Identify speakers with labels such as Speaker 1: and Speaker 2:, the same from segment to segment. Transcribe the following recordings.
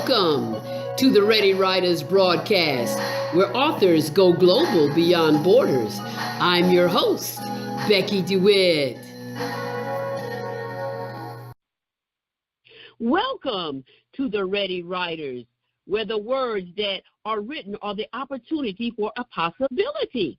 Speaker 1: Welcome to the Ready Writers broadcast, where authors go global beyond borders. I'm your host, Becky DeWitt. Welcome to the Ready Writers, where the words that are written are the opportunity for a possibility.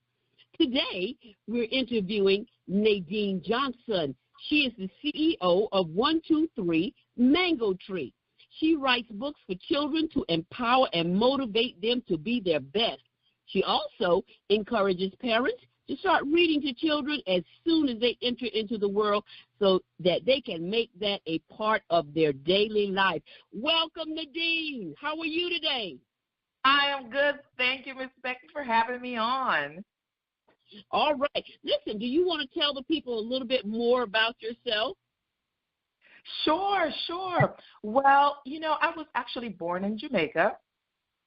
Speaker 1: Today, we're interviewing Nadine Johnson. She is the CEO of 123 Mango Tree. She writes books for children to empower and motivate them to be their best. She also encourages parents to start reading to children as soon as they enter into the world so that they can make that a part of their daily life. Welcome, Nadine. How are you today?
Speaker 2: I am good. Thank you, Miss Becky, for having me on.
Speaker 1: All right. Listen, do you want to tell the people a little bit more about yourself?
Speaker 2: Sure. Well, I was actually born in Jamaica,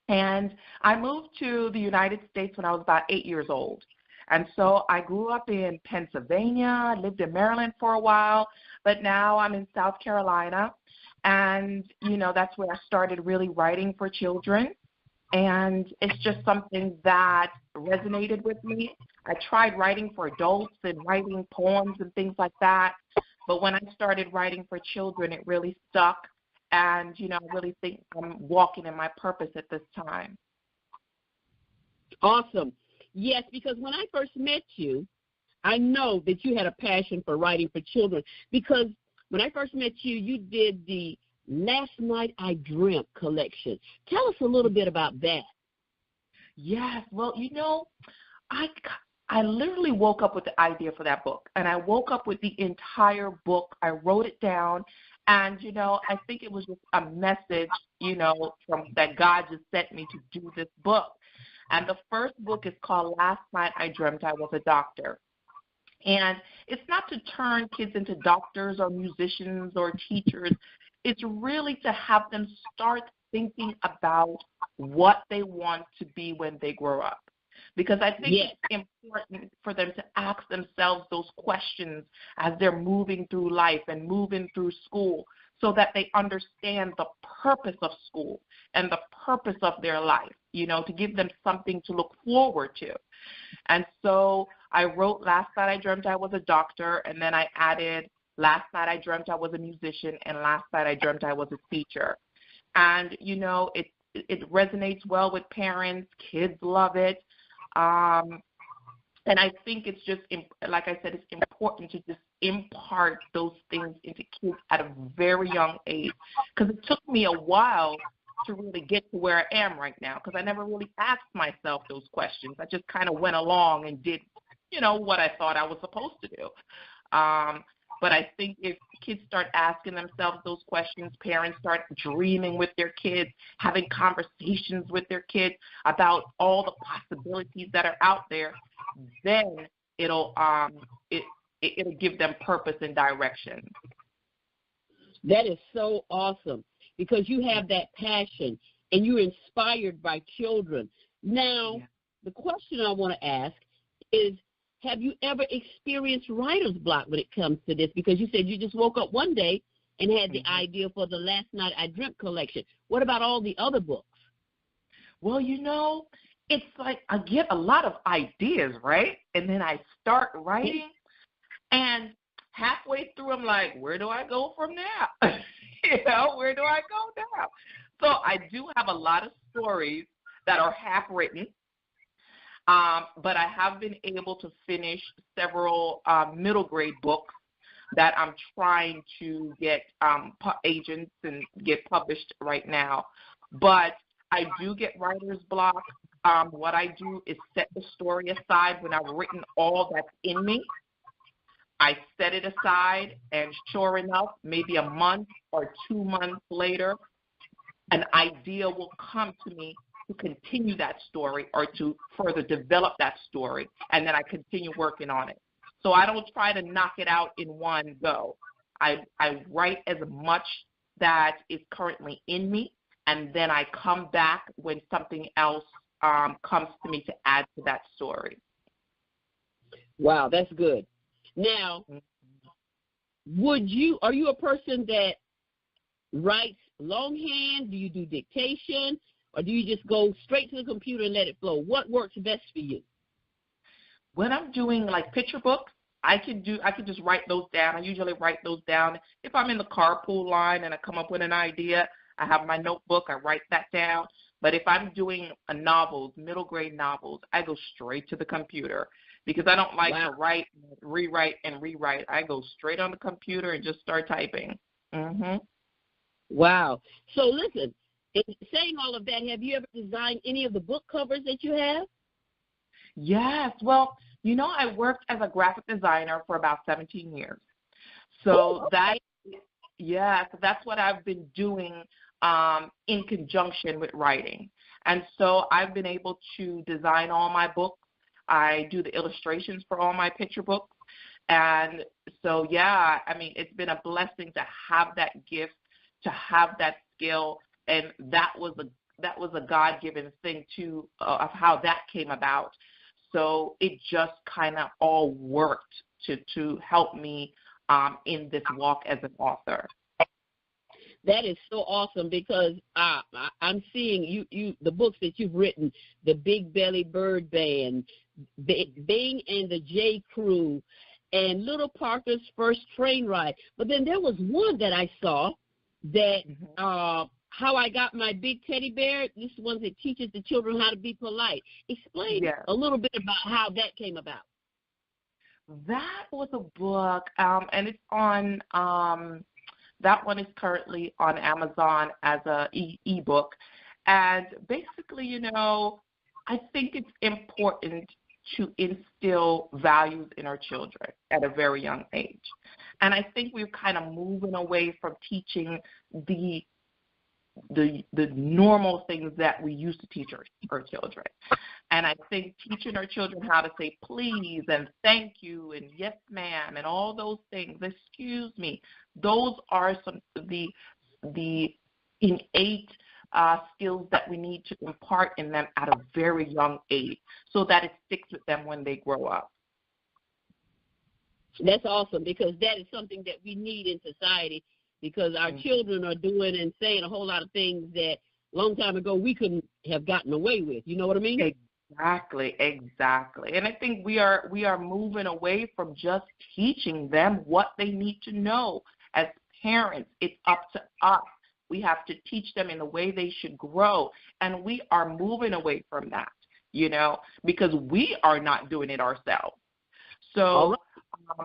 Speaker 2: and I moved to the United States when I was about 8 years old. And so I grew up in Pennsylvania, lived in Maryland for a while, but now I'm in South Carolina. And, that's where I started really writing for children. And it's just something that resonated with me. I tried writing for adults and writing poems and things like that. But when I started writing for children, it really stuck. And, I really think I'm walking in my purpose at this time.
Speaker 1: Awesome. Yes, because when I first met you, I know that you had a passion for writing for children. Because when I first met you, you did the Last Night I Dreamt collection. Tell us a little bit about that.
Speaker 2: Yes. Well, I literally woke up with the idea for that book, and I woke up with the entire book. I wrote it down, and, I think it was just a message, from that God just sent me to do this book. And the first book is called Last Night I Dreamt I Was a Doctor. And it's not to turn kids into doctors or musicians or teachers. It's really to have them start thinking about what they want to be when they grow up. Because I think It's important for them to ask themselves those questions as they're moving through life and moving through school so that they understand the purpose of school and the purpose of their life, to give them something to look forward to. And so I wrote Last Night I Dreamt I Was a Doctor, and then I added Last Night I Dreamt I Was a Musician, and Last Night I Dreamt I Was a Teacher. And, it resonates well with parents. Kids love it. And I think it's just, like I said, it's important to just impart those things into kids at a very young age, because it took me a while to really get to where I am right now, because I never really asked myself those questions. I just kind of went along and did, what I thought I was supposed to do. But I think if kids start asking themselves those questions, parents start dreaming with their kids, having conversations with their kids about all the possibilities that are out there, then it'll give them purpose and direction.
Speaker 1: That is so awesome, because you have that passion and you're inspired by children. Now, The question I want to ask is, have you ever experienced writer's block when it comes to this? Because you said you just woke up one day and had the idea for the Last Night I Dreamt collection. What about all the other books?
Speaker 2: Well, it's like I get a lot of ideas, right? And then I start writing, and halfway through I'm like, where do I go from now? Where do I go now? So I do have a lot of stories that are half written. But I have been able to finish several middle grade books that I'm trying to get agents and get published right now. But I do get writer's block. What I do is set the story aside when I've written all that's in me. I set it aside, and sure enough, maybe a month or 2 months later, an idea will come to me to continue that story or to further develop that story, and then I continue working on it. So I don't try to knock it out in one go. I write as much that is currently in me, and then I come back when something else comes to me to add to that story.
Speaker 1: Wow, that's good. Now, are you a person that writes longhand? Do you do dictation? Or do you just go straight to the computer and let it flow? What works best for you?
Speaker 2: When I'm doing like picture books, I can just write those down. I usually write those down. If I'm in the carpool line and I come up with an idea, I have my notebook, I write that down. But if I'm doing novels, middle grade novels, I go straight to the computer because I don't like to write, rewrite, and rewrite. I go straight on the computer and just start typing. Mhm.
Speaker 1: Wow. So listen, in saying all of that, have you ever designed any of the book covers that you have?
Speaker 2: Yes. Well, you know, I worked as a graphic designer for about 17 years. So that's what I've been doing in conjunction with writing. And so I've been able to design all my books. I do the illustrations for all my picture books. And so, yeah, I mean, it's been a blessing to have that gift, to have that skill. And that was a God-given thing, too, of how that came about. So it just kind of all worked to help me in this walk as an author.
Speaker 1: That is so awesome because I'm seeing you the books that you've written, the Big Belly Bird Band, Bing and the J Crew, and Little Parker's First Train Ride. But then there was one that I saw that How I Got My Big Teddy Bear. This is one that teaches the children how to be polite. Explain a little bit about how that came about.
Speaker 2: That was a book, and it's on. That one is currently on Amazon as a ebook, and basically, you know, I think it's important to instill values in our children at a very young age, and I think we're kind of moving away from teaching the normal things that we used to teach our children. And I think teaching our children how to say please and thank you and yes ma'am and all those things, excuse me, those are some of the innate skills that we need to impart in them at a very young age so that it sticks with them when they grow up.
Speaker 1: That's awesome because that is something that we need in society, because our children are doing and saying a whole lot of things that a long time ago we couldn't have gotten away with. You know what I mean?
Speaker 2: Exactly. And I think we are moving away from just teaching them what they need to know. As parents, it's up to us. We have to teach them in the way they should grow, and we are moving away from that, you know, because we are not doing it ourselves. So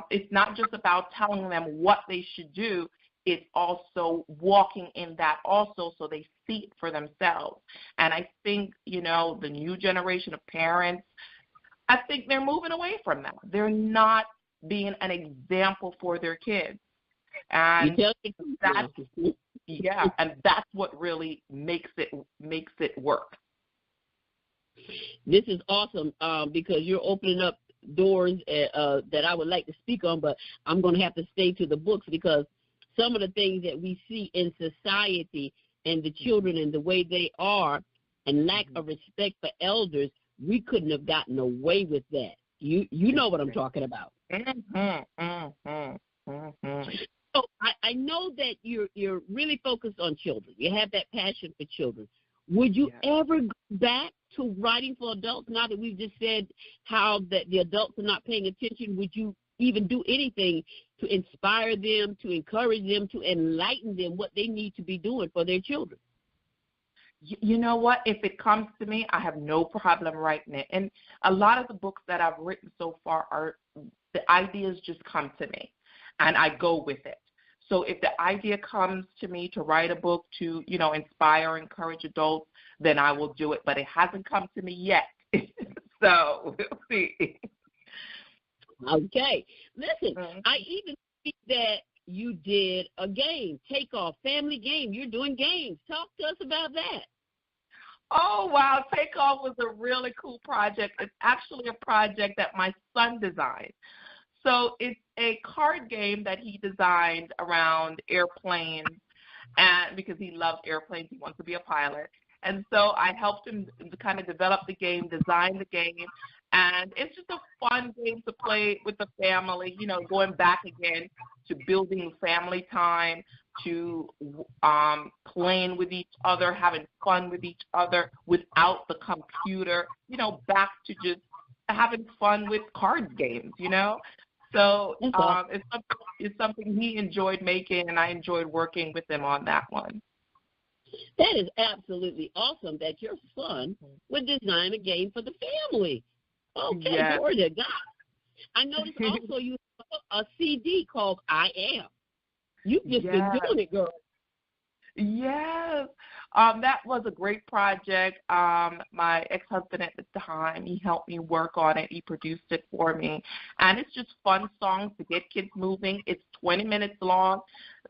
Speaker 2: it's not just about telling them what they should do. It's also walking in that also so they see it for themselves. And I think, you know, the new generation of parents, I think they're moving away from that. They're not being an example for their kids. And that's what really makes it work.
Speaker 1: This is awesome because you're opening up doors that I would like to speak on, but I'm going to have to stay to the books because some of the things that we see in society and the children and the way they are and lack of respect for elders, we couldn't have gotten away with that. You know what I'm talking about. So I know that you're really focused on children. You have that passion for children. Would you ever go back to writing for adults now that we've just said how that the adults are not paying attention? Would you even do anything to inspire them, to encourage them, to enlighten them what they need to be doing for their children?
Speaker 2: You know what? If it comes to me, I have no problem writing it. And a lot of the books that I've written so far the ideas just come to me, and I go with it. So if the idea comes to me to write a book to, you know, inspire, encourage adults, then I will do it. But it hasn't come to me yet. So we'll see.
Speaker 1: Okay. Listen, I even see that you did a game, Takeoff, family game. You're doing games. Talk to us about that.
Speaker 2: Oh, wow. Takeoff was a really cool project. It's actually a project that my son designed. So it's a card game that he designed around airplanes, and because he loves airplanes, he wants to be a pilot. And so I helped him kind of develop the game, design the game, and it's just a fun game to play with the family, you know, going back again to building family time, to playing with each other, having fun with each other without the computer, back to just having fun with card games, So it's something he enjoyed making, and I enjoyed working with him on that one.
Speaker 1: That is absolutely awesome that your son would design a game for the family. Okay,
Speaker 2: yes.
Speaker 1: Glory to God. I noticed also you have a CD called I Am. You've just been doing it, girl.
Speaker 2: Yes. That was a great project. My ex-husband at the time, he helped me work on it. He produced it for me. And it's just fun songs to get kids moving. It's 20 minutes long.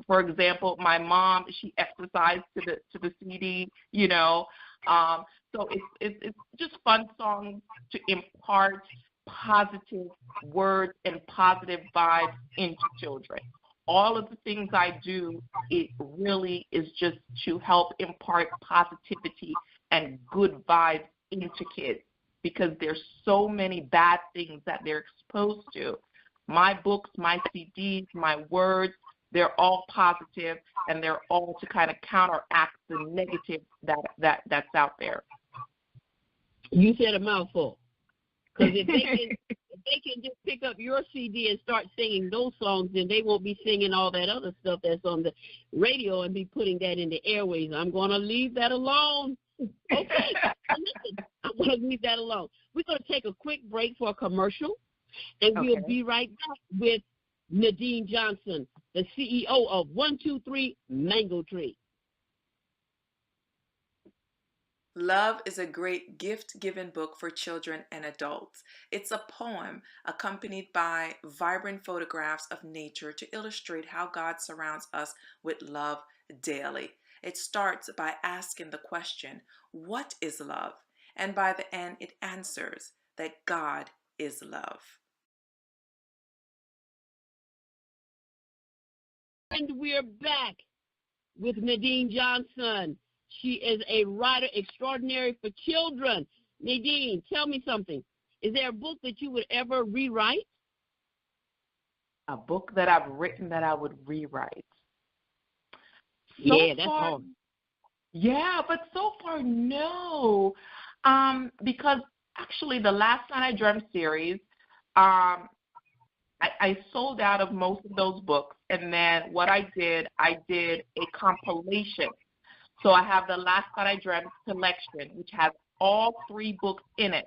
Speaker 2: For example, my mom, she exercised to the CD, So it's just fun songs to impart positive words and positive vibes into children. All of the things I do, it really is just to help impart positivity and good vibes into kids, because there's so many bad things that they're exposed to. My books, my CDs, my words, they're all positive, and they're all to kind of counteract the negative that's out there.
Speaker 1: You said a mouthful. Because if they can just pick up your CD and start singing those songs, then they won't be singing all that other stuff that's on the radio and be putting that in the airways. I'm going to leave that alone. Okay. Listen, I'm going to leave that alone. We're going to take a quick break for a commercial, and we'll be right back with Nadine Johnson, the CEO of 123 Mango Tree.
Speaker 3: Love is a great gift-giving book for children and adults. It's a poem accompanied by vibrant photographs of nature to illustrate how God surrounds us with love daily. It starts by asking the question, what is love? And by the end, it answers that God is love.
Speaker 1: And we're back with Nadine Johnson. She is a writer extraordinary for children. Nadine, tell me something. Is there a book that you would ever rewrite?
Speaker 2: A book that I've written that I would rewrite.
Speaker 1: That's hard.
Speaker 2: Yeah, but so far, no. Because actually the Last Night I Dreamt series, I sold out of most of those books. And then what I did a compilation. So I have the Last Night I Dreamt collection, which has all 3 books in it.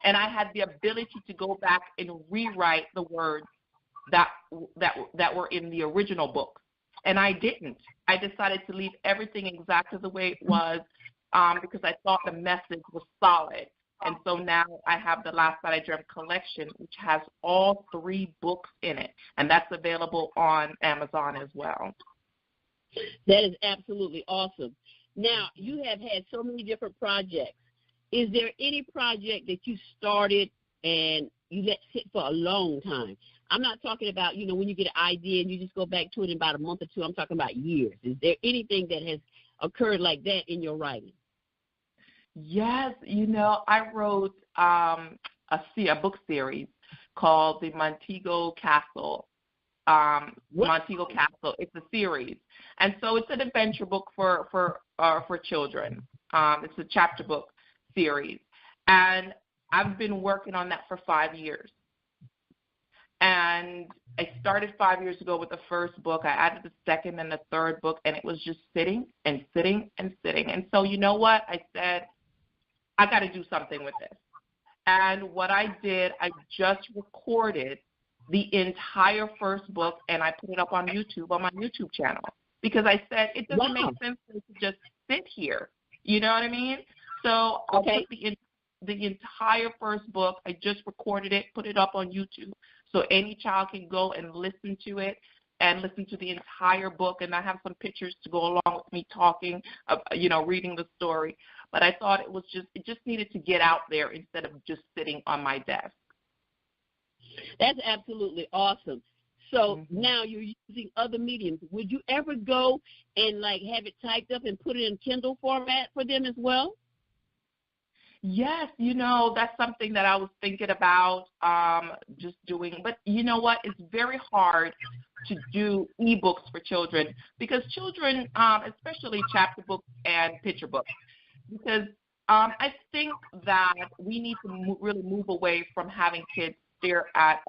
Speaker 2: And I had the ability to go back and rewrite the words that were in the original book. And I didn't. I decided to leave everything exactly the way it was because I thought the message was solid. And so now I have the Last Night I Dreamt collection, which has all 3 books in it. And that's available on Amazon as well.
Speaker 1: That is absolutely awesome. Now, you have had so many different projects. Is there any project that you started and you let sit for a long time? I'm not talking about, when you get an idea and you just go back to it in about a month or two. I'm talking about years. Is there anything that has occurred like that in your writing?
Speaker 2: Yes, I wrote a book series called The Montego Castle. Montego Castle. It's a series, and so it's an adventure book for children. It's a chapter book series, and I've been working on that for 5 years. And I started 5 years ago with the first book. I added the second and the third book, and it was just sitting and sitting and sitting. And so you know what? I said, I got to do something with this. And what I did, I just recorded the entire first book, and I put it up on YouTube, on my YouTube channel, because I said it doesn't make sense to just sit here. You know what I mean? So I put the entire first book. I just recorded it, put it up on YouTube, so any child can go and listen to it and listen to the entire book. And I have some pictures to go along with me talking, reading the story. But I thought it just needed to get out there instead of just sitting on my desk.
Speaker 1: That's absolutely awesome. So now you're using other mediums. Would you ever go and have it typed up and put it in Kindle format for them as well?
Speaker 2: Yes, that's something that I was thinking about just doing. But you know what? It's very hard to do ebooks for children, because children, especially chapter books and picture books, because I think that we need to really move away from having kids stare at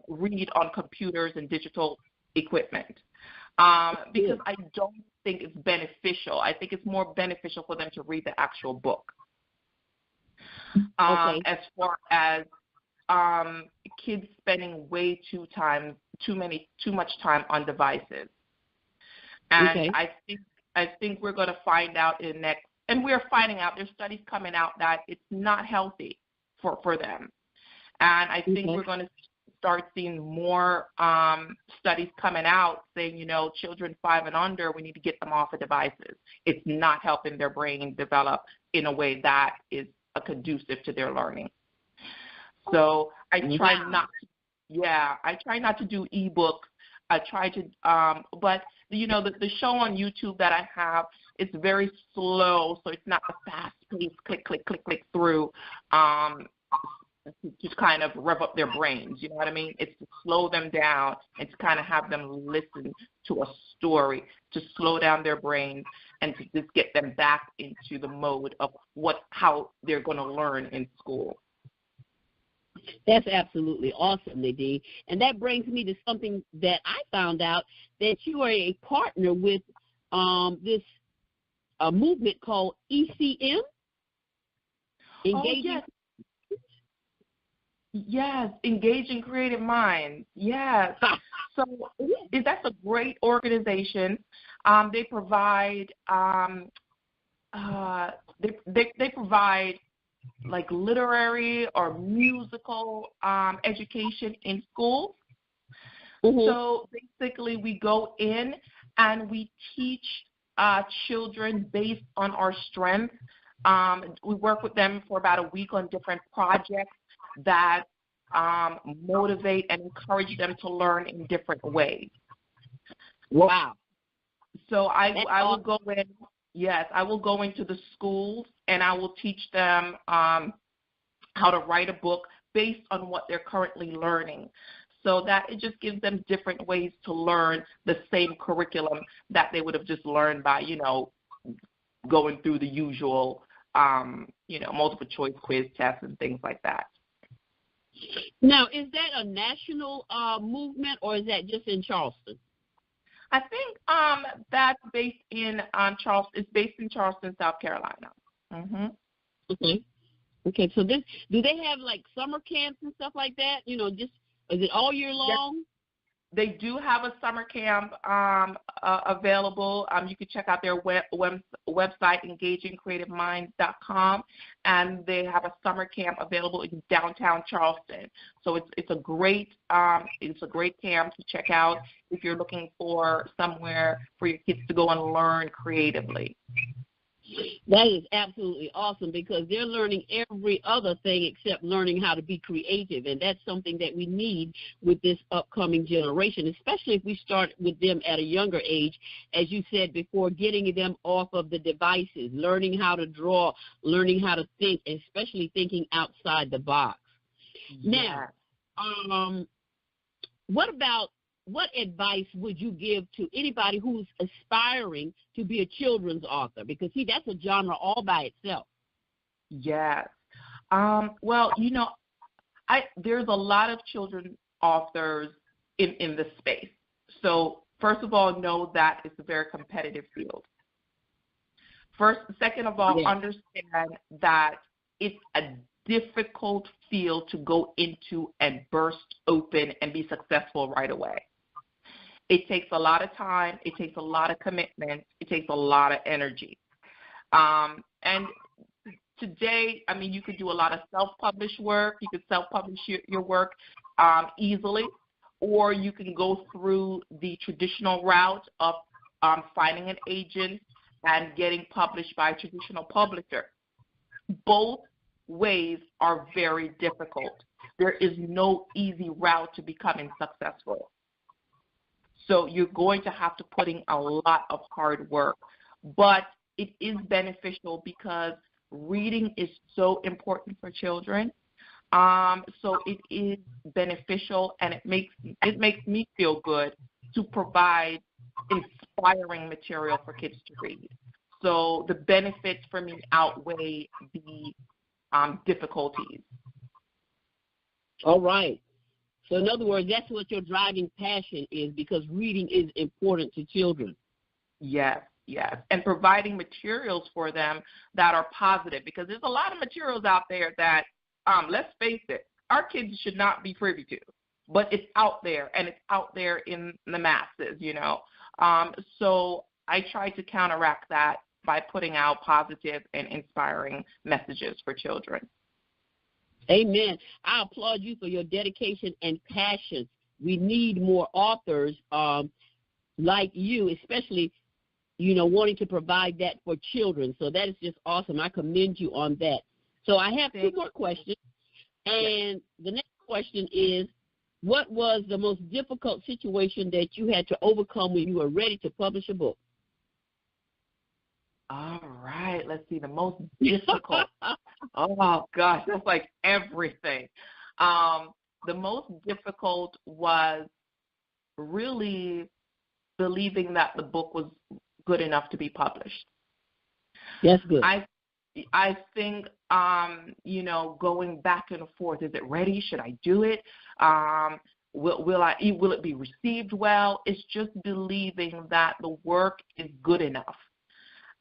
Speaker 2: read on computers and digital equipment, because I don't think it's beneficial. I think it's more beneficial for them to read the actual book. As far as kids spending way too much time on devices, and I think we're going to find out in the next, and we're finding out. There's studies coming out that it's not healthy for them, and I think we're going to start seeing more studies coming out saying, children 5 and under, we need to get them off of devices. It's not helping their brain develop in a way that is conducive to their learning. So I try not to do ebooks. I try to, but the show on YouTube that I have is very slow, so it's not a fast pace, click, click, click, click through, to kind of rev up their brains. You know what I mean? It's to slow them down and to kind of have them listen to a story, to slow down their brains and to just get them back into the mode of how they're going to learn in school.
Speaker 1: That's absolutely awesome, Nadine. And that brings me to something that I found out, that you are a partner with this movement called ECM. Engaging.
Speaker 2: Yes, Engaging Creative Minds. Yes. So that's a great organization. They provide they provide like literary or musical education in schools. So basically, we go in and we teach children based on our strengths. We work with them for about a week on different projects that motivate and encourage them to learn in different ways.
Speaker 1: Wow.
Speaker 2: So I will go in. Yes, I will go into the schools and I will teach them how to write a book based on what they're currently learning, so that it just gives them different ways to learn the same curriculum that they would have just learned by, going through the usual, multiple choice quiz tests and things like that.
Speaker 1: Now, is that a national movement, or is that just in Charleston?
Speaker 2: I think that's based in Charleston. It's based in Charleston, South Carolina.
Speaker 1: Okay. So do they have like summer camps and stuff like that? Is it all year long?
Speaker 2: Yes. They do have a summer camp available. You can check out their website, engagingcreativeminds.com, and they have a summer camp available in downtown Charleston. So it's a great camp to check out if you're looking for somewhere for your kids to go and learn creatively.
Speaker 1: That is absolutely awesome, because they're learning every other thing except learning how to be creative, and that's something that we need with this upcoming generation, especially if we start with them at a younger age, as you said before, getting them off of the devices, learning how to draw, learning how to think, especially thinking outside the box.
Speaker 2: Yeah.
Speaker 1: Now, what advice would you give to anybody who's aspiring to be a children's author? Because, see, that's a genre all by itself.
Speaker 2: Yes. Well, there's a lot of children's authors in this space. So, first of all, know that it's a very competitive field. Second of all, understand that it's a difficult field to go into and burst open and be successful right away. It takes a lot of time. It takes a lot of commitment. It takes a lot of energy. And today, you could do a lot of self-published work. You could self-publish your work easily, or you can go through the traditional route of finding an agent and getting published by a traditional publisher. Both ways are very difficult. There is no easy route to becoming successful. So you're going to have to put in a lot of hard work. But it is beneficial because reading is so important for children. So it is beneficial, and it makes me feel good to provide inspiring material for kids to read. So the benefits for me outweigh the difficulties.
Speaker 1: All right. So in other words, that's what your driving passion is, because reading is important to children.
Speaker 2: Yes, yes. And providing materials for them that are positive, because there's a lot of materials out there that, let's face it, our kids should not be privy to. But it's out there, and it's out there in the masses, you know. So I try to counteract that by putting out positive and inspiring messages for children.
Speaker 1: Amen. I applaud you for your dedication and passion. We need more authors like you, especially, you know, wanting to provide that for children. So that is just awesome. I commend you on that. So I have two more questions. And the next question is, what was the most difficult situation that you had to overcome when you were ready to publish a book?
Speaker 2: All right, let's see, the most difficult. Oh, gosh, that's like everything. The most difficult was really believing that the book was good enough to be published.
Speaker 1: That's good.
Speaker 2: I think, you know, going back and forth, is it ready? Should I do it? Will it be received well? It's just believing that the work is good enough.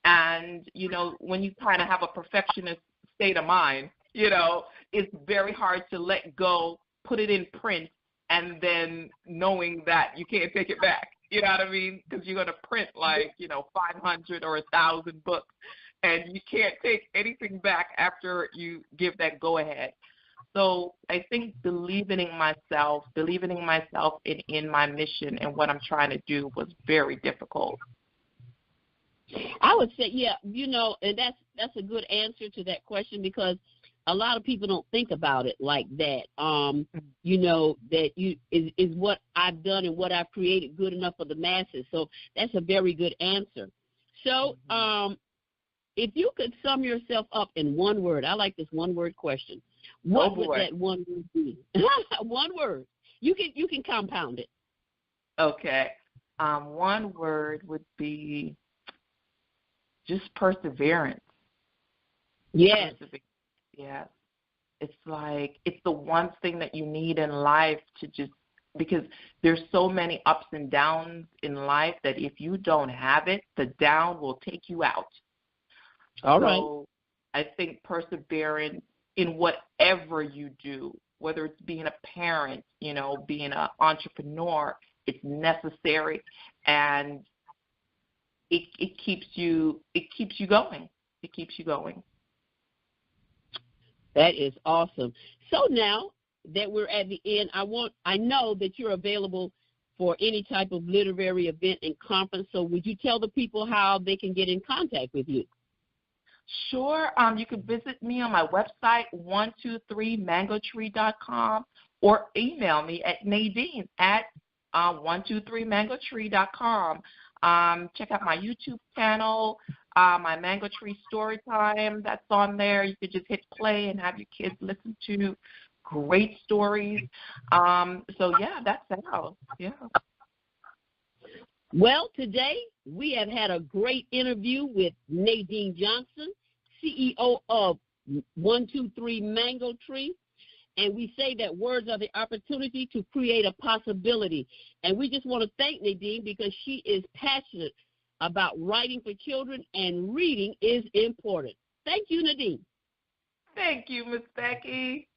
Speaker 2: And, you know, when you kind of have a perfectionist state of mind, you know, it's very hard to let go, put it in print, and then knowing that you can't take it back. You know what I mean? Because you're going to print like, you know, 500 or 1,000 books, and you can't take anything back after you give that go-ahead. So I think believing in myself in my mission and what I'm trying to do was very difficult.
Speaker 1: I would say, yeah, you know, and that's a good answer to that question, because a lot of people don't think about it like that. You know, that is what I've done and what I've created good enough for the masses. So that's a very good answer. So if you could sum yourself up in one word, I like this one word question. What would that one word be? One word. You can compound it.
Speaker 2: Okay. One word would be just perseverance.
Speaker 1: Yes.
Speaker 2: Yes. It's like, it's the one thing that you need in life to just, because there's so many ups and downs in life that if you don't have it, the down will take you out.
Speaker 1: All right.
Speaker 2: So I think perseverance in whatever you do, whether it's being a parent, you know, being an entrepreneur, it's necessary, and it keeps you going. It keeps you going.
Speaker 1: That is awesome. So now that we're at the end, I know that you're available for any type of literary event and conference. So would you tell the people how they can get in contact with you?
Speaker 2: Sure. You can visit me on my website, 123mangotree.com, or email me at Nadine at 123mangotree.com. Check out my YouTube channel, my Mango Tree Story Time, that's on there. You could just hit play and have your kids listen to great stories. So, yeah, that's how. Yeah.
Speaker 1: Well, today we have had a great interview with Nadine Johnson, CEO of 123 Mango Tree. And we say that words are the opportunity to create a possibility. And we just want to thank Nadine because she is passionate about writing for children, and reading is important. Thank you, Nadine.
Speaker 2: Thank you, Miss Becky.